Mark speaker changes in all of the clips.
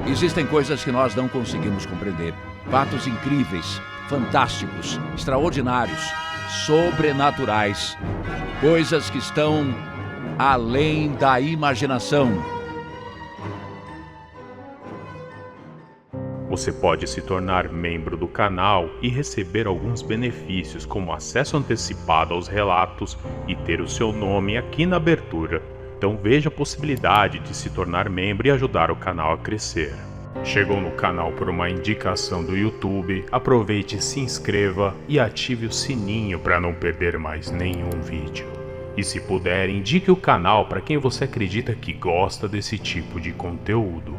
Speaker 1: Existem coisas que nós não conseguimos compreender. Fatos incríveis, fantásticos, extraordinários, sobrenaturais. Coisas que estão além da imaginação.
Speaker 2: Você pode se tornar membro do canal e receber alguns benefícios, como acesso antecipado aos relatos e ter o seu nome aqui na abertura. Então veja a possibilidade de se tornar membro e ajudar o canal a crescer. Chegou no canal por uma indicação do YouTube, aproveite, se inscreva e ative o sininho para não perder mais nenhum vídeo. E se puder, indique o canal para quem você acredita que gosta desse tipo de conteúdo.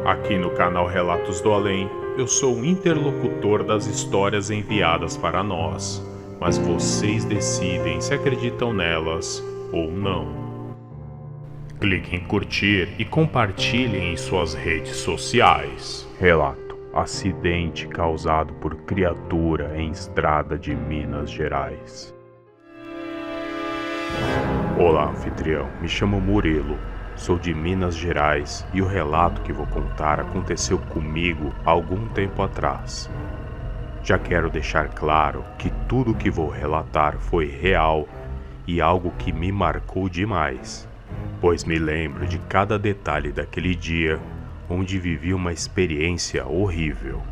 Speaker 2: Aqui no canal Relatos do Além, eu sou o interlocutor das histórias enviadas para nós, mas vocês decidem se acreditam nelas ou não. Clique em curtir e compartilhem em suas redes sociais. Relato: acidente causado por criatura em estrada de Minas Gerais. Olá, anfitrião. Me chamo Murilo. Sou de Minas Gerais e o relato que vou contar aconteceu comigo há algum tempo atrás. Já quero deixar claro que tudo o que vou relatar foi real e algo que me marcou demais, pois me lembro de cada detalhe daquele dia onde vivi uma experiência horrível.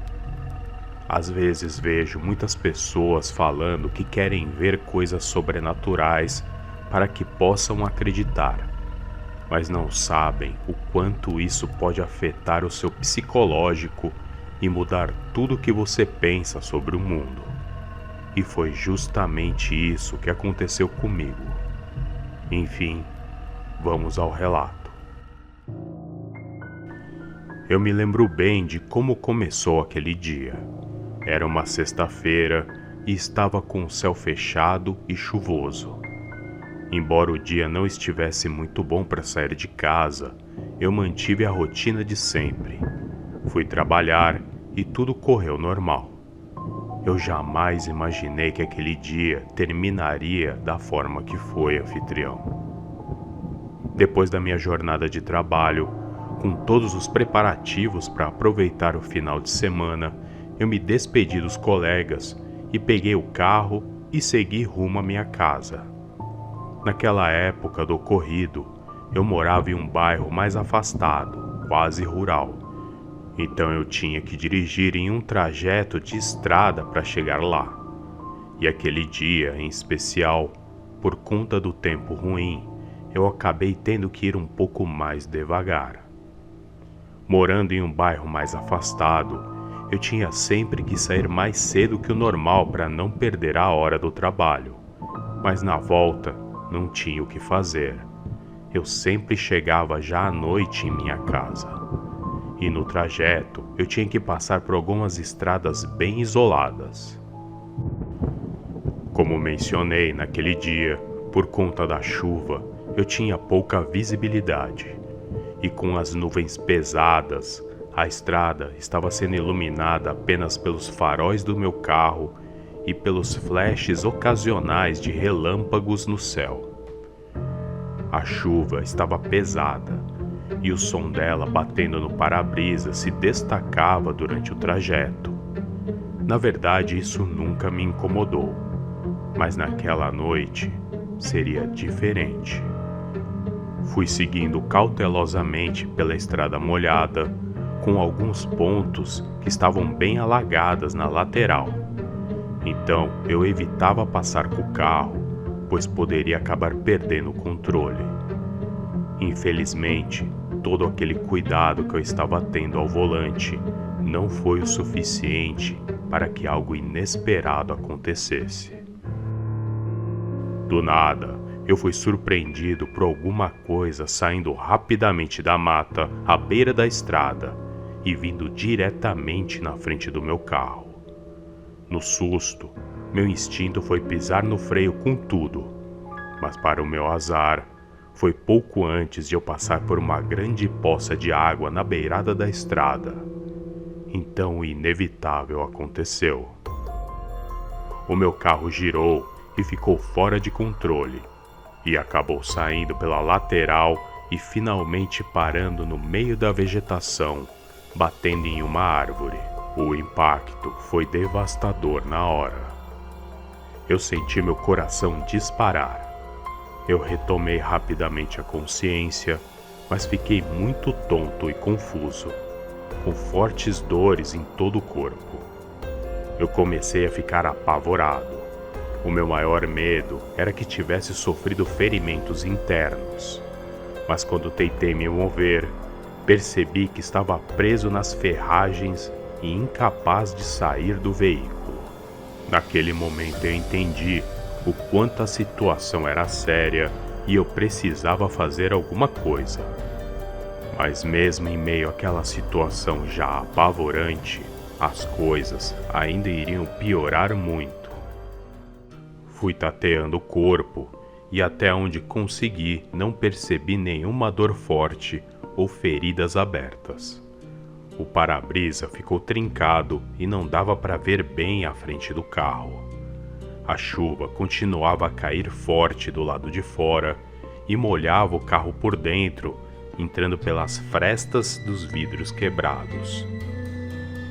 Speaker 2: Às vezes vejo muitas pessoas falando que querem ver coisas sobrenaturais para que possam acreditar, mas não sabem o quanto isso pode afetar o seu psicológico e mudar tudo o que você pensa sobre o mundo. E foi justamente isso que aconteceu comigo. Enfim, vamos ao relato. Eu me lembro bem de como começou aquele dia. Era uma sexta-feira e estava com o céu fechado e chuvoso. Embora o dia não estivesse muito bom para sair de casa, eu mantive a rotina de sempre. Fui trabalhar e tudo correu normal. Eu jamais imaginei que aquele dia terminaria da forma que foi, anfitrião. Depois da minha jornada de trabalho, com todos os preparativos para aproveitar o final de semana, eu me despedi dos colegas e peguei o carro e segui rumo à minha casa. Naquela época do ocorrido, eu morava em um bairro mais afastado, quase rural. Então eu tinha que dirigir em um trajeto de estrada para chegar lá. E aquele dia, em especial, por conta do tempo ruim, eu acabei tendo que ir um pouco mais devagar. Morando em um bairro mais afastado, eu tinha sempre que sair mais cedo que o normal para não perder a hora do trabalho. Mas na volta, não tinha o que fazer. Eu sempre chegava já à noite em minha casa. E no trajeto, eu tinha que passar por algumas estradas bem isoladas. Como mencionei naquele dia, por conta da chuva, eu tinha pouca visibilidade. E com as nuvens pesadas, a estrada estava sendo iluminada apenas pelos faróis do meu carro e pelos flashes ocasionais de relâmpagos no céu. A chuva estava pesada e o som dela batendo no para-brisa se destacava durante o trajeto. Na verdade, isso nunca me incomodou, mas naquela noite seria diferente. Fui seguindo cautelosamente pela estrada molhada, com alguns pontos que estavam bem alagadas na lateral. Então eu evitava passar com o carro, pois poderia acabar perdendo o controle. Infelizmente, todo aquele cuidado que eu estava tendo ao volante não foi o suficiente para que algo inesperado acontecesse. Do nada, eu fui surpreendido por alguma coisa saindo rapidamente da mata à beira da estrada e vindo diretamente na frente do meu carro. No susto, meu instinto foi pisar no freio com tudo, mas para o meu azar, foi pouco antes de eu passar por uma grande poça de água na beirada da estrada. Então o inevitável aconteceu. O meu carro girou e ficou fora de controle, e acabou saindo pela lateral e finalmente parando no meio da vegetação, batendo em uma árvore. O impacto foi devastador na hora. Eu senti meu coração disparar. Eu retomei rapidamente a consciência, mas fiquei muito tonto e confuso, com fortes dores em todo o corpo. Eu comecei a ficar apavorado. O meu maior medo era que tivesse sofrido ferimentos internos. Mas quando tentei me mover, percebi que estava preso nas ferragens e incapaz de sair do veículo. Naquele momento eu entendi o quanto a situação era séria e eu precisava fazer alguma coisa. Mas mesmo em meio àquela situação já apavorante, as coisas ainda iriam piorar muito. Fui tateando o corpo e até onde consegui não percebi nenhuma dor forte ou feridas abertas. O para-brisa ficou trincado e não dava para ver bem à frente do carro. A chuva continuava a cair forte do lado de fora e molhava o carro por dentro, entrando pelas frestas dos vidros quebrados.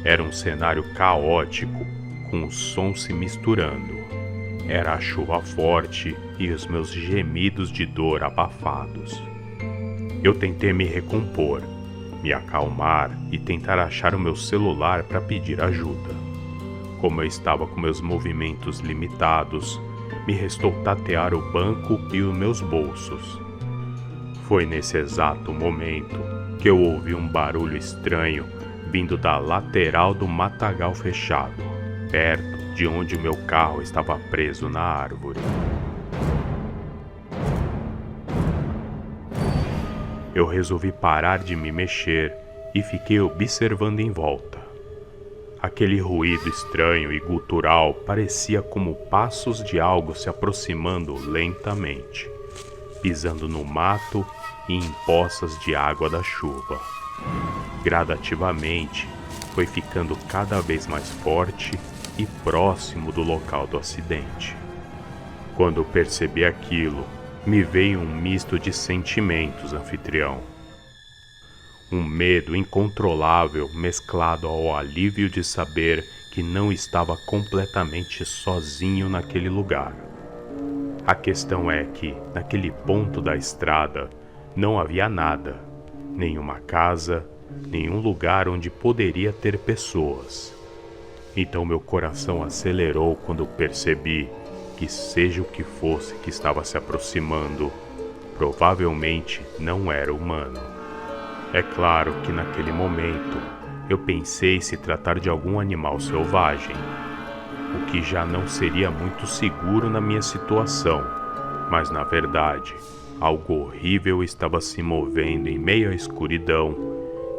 Speaker 2: Era um cenário caótico, com o som se misturando. Era a chuva forte e os meus gemidos de dor abafados. Eu tentei me recompor, me acalmar e tentar achar o meu celular para pedir ajuda. Como eu estava com meus movimentos limitados, me restou tatear o banco e os meus bolsos. Foi nesse exato momento que eu ouvi um barulho estranho vindo da lateral do matagal fechado, perto de onde o meu carro estava preso na árvore. Eu resolvi parar de me mexer e fiquei observando em volta. Aquele ruído estranho e gutural parecia como passos de algo se aproximando lentamente, pisando no mato e em poças de água da chuva. Gradativamente, foi ficando cada vez mais forte e próximo do local do acidente. Quando percebi aquilo, me veio um misto de sentimentos, anfitrião. Um medo incontrolável mesclado ao alívio de saber que não estava completamente sozinho naquele lugar. A questão é que, naquele ponto da estrada, não havia nada, nenhuma casa, nenhum lugar onde poderia ter pessoas. Então meu coração acelerou quando percebi que seja o que fosse que estava se aproximando, provavelmente não era humano. É claro que naquele momento eu pensei se tratar de algum animal selvagem, o que já não seria muito seguro na minha situação, mas na verdade, algo horrível estava se movendo em meio à escuridão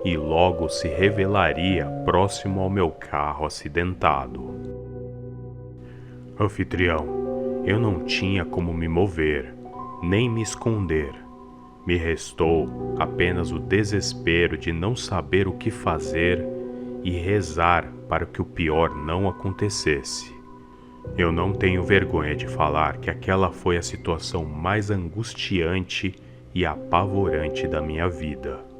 Speaker 2: e logo se revelaria próximo ao meu carro acidentado. Anfitrião, eu não tinha como me mover, nem me esconder. Me restou apenas o desespero de não saber o que fazer e rezar para que o pior não acontecesse. Eu não tenho vergonha de falar que aquela foi a situação mais angustiante e apavorante da minha vida.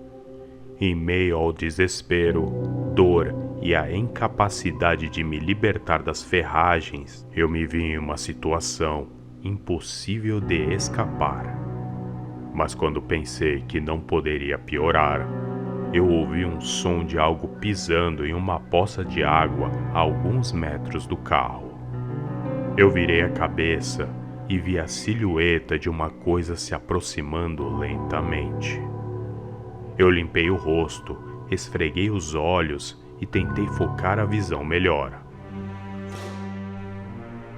Speaker 2: Em meio ao desespero, dor e a incapacidade de me libertar das ferragens, eu me vi em uma situação impossível de escapar. Mas quando pensei que não poderia piorar, eu ouvi um som de algo pisando em uma poça de água a alguns metros do carro. Eu virei a cabeça e vi a silhueta de uma coisa se aproximando lentamente. Eu limpei o rosto, esfreguei os olhos e tentei focar a visão melhor.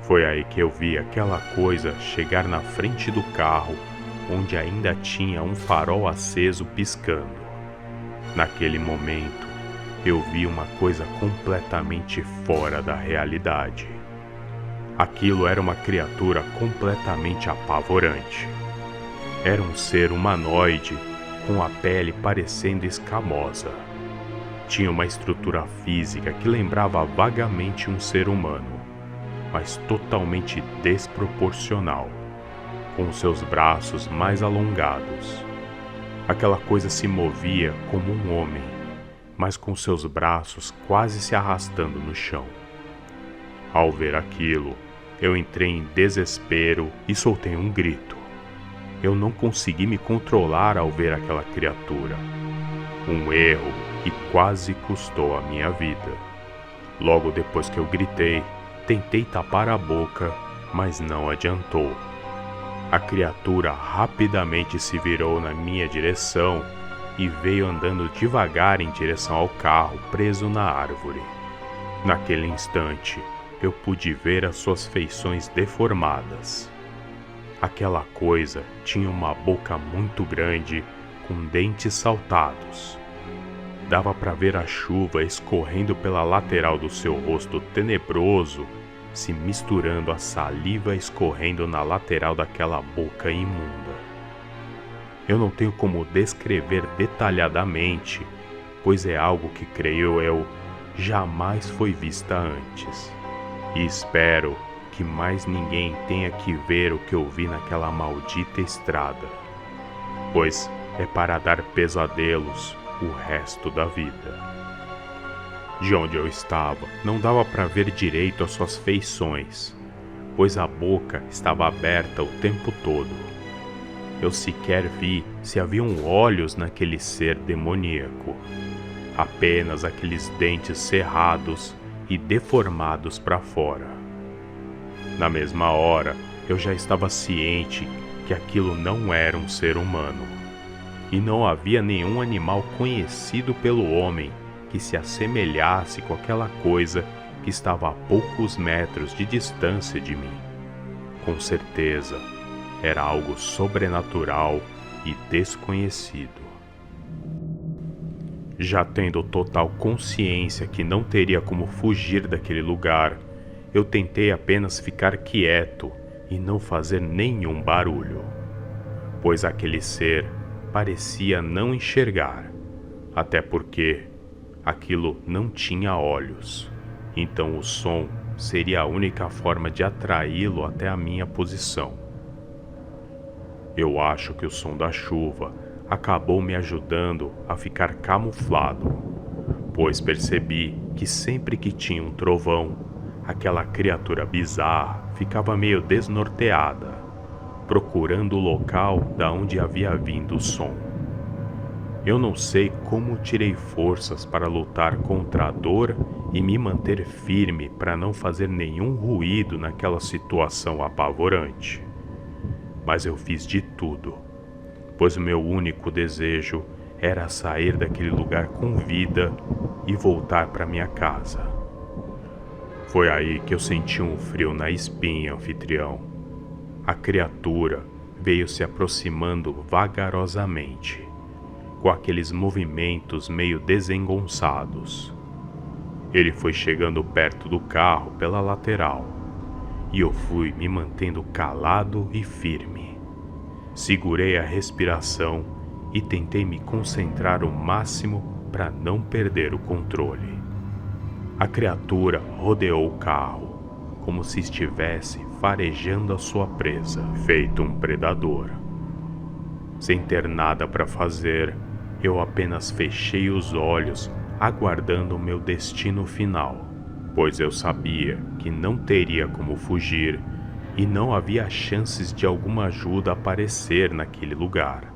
Speaker 2: Foi aí que eu vi aquela coisa chegar na frente do carro, onde ainda tinha um farol aceso piscando. Naquele momento, eu vi uma coisa completamente fora da realidade. Aquilo era uma criatura completamente apavorante. Era um ser humanoide com a pele parecendo escamosa. Tinha uma estrutura física que lembrava vagamente um ser humano, mas totalmente desproporcional, com seus braços mais alongados. Aquela coisa se movia como um homem, mas com seus braços quase se arrastando no chão. Ao ver aquilo, eu entrei em desespero e soltei um grito. Eu não consegui me controlar ao ver aquela criatura. Um erro que quase custou a minha vida. Logo depois que eu gritei, tentei tapar a boca, mas não adiantou. A criatura rapidamente se virou na minha direção e veio andando devagar em direção ao carro preso na árvore. Naquele instante, eu pude ver as suas feições deformadas. Aquela coisa tinha uma boca muito grande, com dentes saltados. Dava para ver a chuva escorrendo pela lateral do seu rosto tenebroso, se misturando à saliva escorrendo na lateral daquela boca imunda. Eu não tenho como descrever detalhadamente, pois é algo que, creio eu, jamais foi vista antes. E espero que mais ninguém tenha que ver o que eu vi naquela maldita estrada, pois é para dar pesadelos o resto da vida. De onde eu estava, não dava para ver direito as suas feições, pois a boca estava aberta o tempo todo. Eu sequer vi se haviam olhos naquele ser demoníaco, apenas aqueles dentes cerrados e deformados para fora. Na mesma hora, eu já estava ciente que aquilo não era um ser humano, e não havia nenhum animal conhecido pelo homem que se assemelhasse com aquela coisa que estava a poucos metros de distância de mim. Com certeza, era algo sobrenatural e desconhecido. Já tendo total consciência que não teria como fugir daquele lugar, eu tentei apenas ficar quieto e não fazer nenhum barulho, pois aquele ser parecia não enxergar, até porque aquilo não tinha olhos, então o som seria a única forma de atraí-lo até a minha posição. Eu acho que o som da chuva acabou me ajudando a ficar camuflado, pois percebi que sempre que tinha um trovão, aquela criatura bizarra ficava meio desnorteada, procurando o local da onde havia vindo o som. Eu não sei como tirei forças para lutar contra a dor e me manter firme para não fazer nenhum ruído naquela situação apavorante. Mas eu fiz de tudo, pois o meu único desejo era sair daquele lugar com vida e voltar para minha casa. Foi aí que eu senti um frio na espinha, anfitrião. A criatura veio se aproximando vagarosamente, com aqueles movimentos meio desengonçados. Ele foi chegando perto do carro pela lateral, e eu fui me mantendo calado e firme. Segurei a respiração e tentei me concentrar o máximo para não perder o controle. A criatura rodeou o carro, como se estivesse farejando a sua presa, feito um predador. Sem ter nada para fazer, eu apenas fechei os olhos, aguardando o meu destino final, pois eu sabia que não teria como fugir e não havia chances de alguma ajuda aparecer naquele lugar.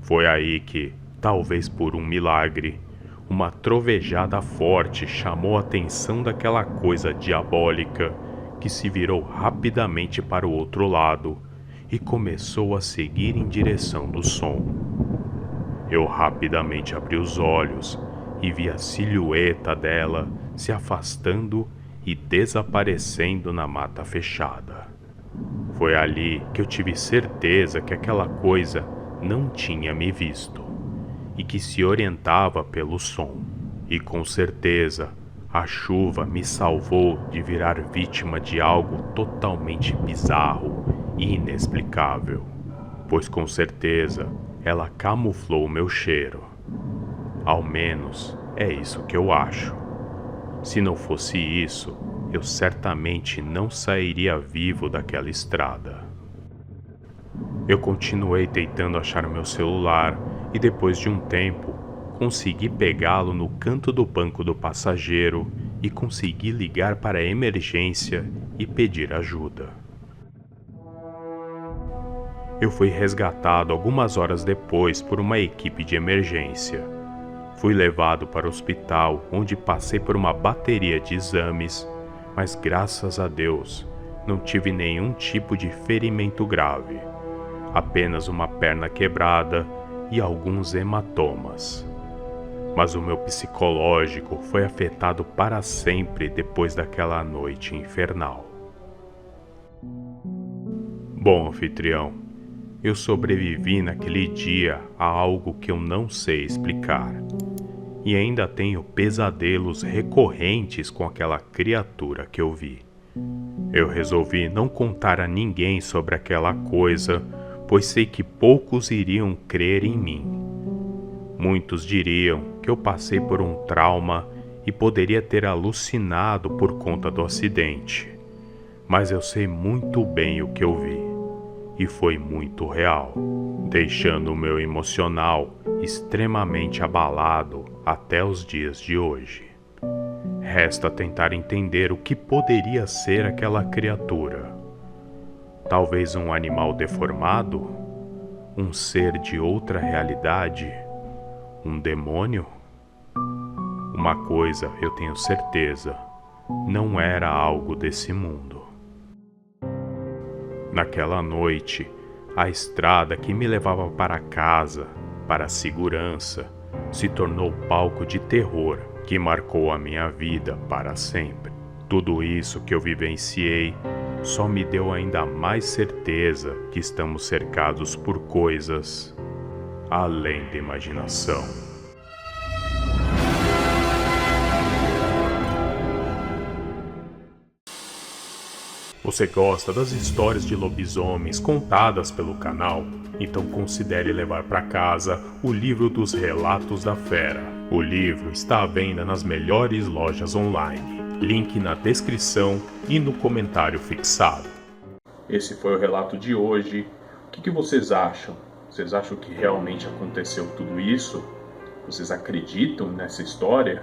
Speaker 2: Foi aí que, talvez por um milagre, uma trovejada forte chamou a atenção daquela coisa diabólica que se virou rapidamente para o outro lado e começou a seguir em direção do som. Eu rapidamente abri os olhos e vi a silhueta dela se afastando e desaparecendo na mata fechada. Foi ali que eu tive certeza que aquela coisa não tinha me visto e que se orientava pelo som. E com certeza a chuva me salvou de virar vítima de algo totalmente bizarro e inexplicável, pois com certeza ela camuflou o meu cheiro. Ao menos é isso que eu acho. Se não fosse isso, eu certamente não sairia vivo daquela estrada. Eu continuei tentando achar meu celular e depois de um tempo, consegui pegá-lo no canto do banco do passageiro e consegui ligar para a emergência e pedir ajuda. Eu fui resgatado algumas horas depois por uma equipe de emergência. Fui levado para o hospital, onde passei por uma bateria de exames, mas graças a Deus não tive nenhum tipo de ferimento grave, apenas uma perna quebrada e alguns hematomas. Mas o meu psicológico foi afetado para sempre depois daquela noite infernal. Bom, anfitrião, eu sobrevivi naquele dia a algo que eu não sei explicar. E ainda tenho pesadelos recorrentes com aquela criatura que eu vi. Eu resolvi não contar a ninguém sobre aquela coisa, pois sei que poucos iriam crer em mim. Muitos diriam que eu passei por um trauma e poderia ter alucinado por conta do acidente. Mas eu sei muito bem o que eu vi, e foi muito real, deixando o meu emocional extremamente abalado até os dias de hoje. Resta tentar entender o que poderia ser aquela criatura. Talvez um animal deformado? Um ser de outra realidade? Um demônio? Uma coisa eu tenho certeza, não era algo desse mundo. Naquela noite, a estrada que me levava para casa, para a segurança, se tornou palco de terror que marcou a minha vida para sempre. Tudo isso que eu vivenciei só me deu ainda mais certeza que estamos cercados por coisas além da imaginação. Você gosta das histórias de lobisomens contadas pelo canal? Então considere levar para casa o livro dos Relatos da Fera. O livro está à venda nas melhores lojas online. Link na descrição e no comentário fixado.
Speaker 3: Esse foi o relato de hoje. O que vocês acham? Vocês acham que realmente aconteceu tudo isso? Vocês acreditam nessa história?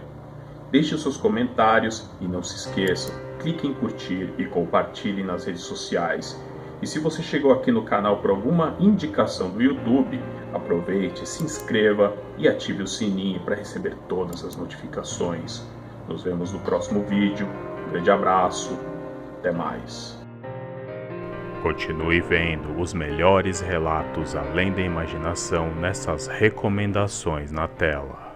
Speaker 3: Deixe os seus comentários e não se esqueçam, clique em curtir e compartilhe nas redes sociais. E se você chegou aqui no canal por alguma indicação do YouTube, aproveite, se inscreva e ative o sininho para receber todas as notificações. Nos vemos no próximo vídeo. Um grande abraço. Até mais.
Speaker 2: Continue vendo os melhores relatos além da imaginação nessas recomendações na tela.